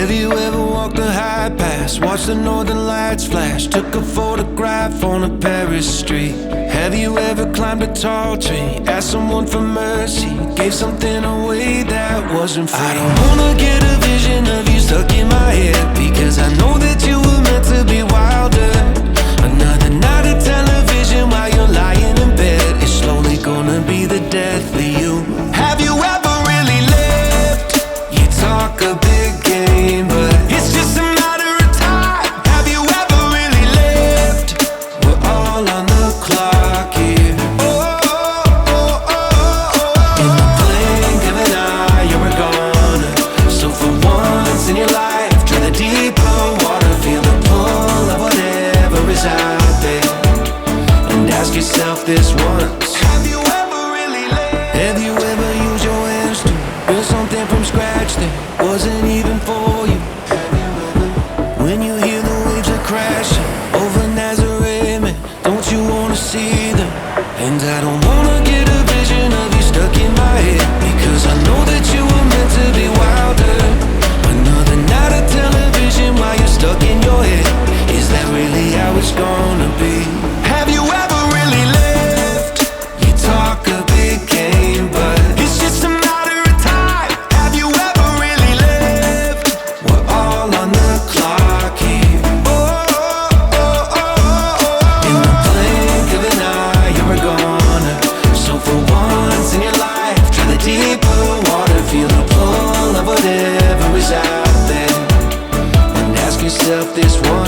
Have you ever walked the high pass, watched the northern lights flash, took a photograph on a Paris street? Have you ever climbed a tall tree, asked someone for mercy, gave something away that wasn't free? I don't wanna get a vision of you stuck in my head, because I know that you were meant to be wilder. Another night of television while you're lying in bed, it's slowly gonna be the death of you. Have you ever really lived? You talk a big game, but it's just a matter of time. Have you ever really lived? We're all on the clock here. In the blink of an eye, you're gone. So for once in your life, try the deeper water, feel the pull of whatever is out there, and ask yourself this once: have you ever really lived? Have you ever used your hands to build something from scratch that wasn't even for you? When you hear the waves are crashing over Nazareth, man, don't you wanna see them? And I don't wanna get a vision of you stuck in my head, because I know that you were meant to be wilder. Another night of television while you're stuck in your head, is that really how it's gonna be? Have you ever really lived? You talk a big game, but it's just a matter of time. Have you ever really lived? We're all on the clock here. In the blink of an eye, you're gone. So for once in your life, try the deeper water, feel the pull of whatever is out there, and ask yourself this one.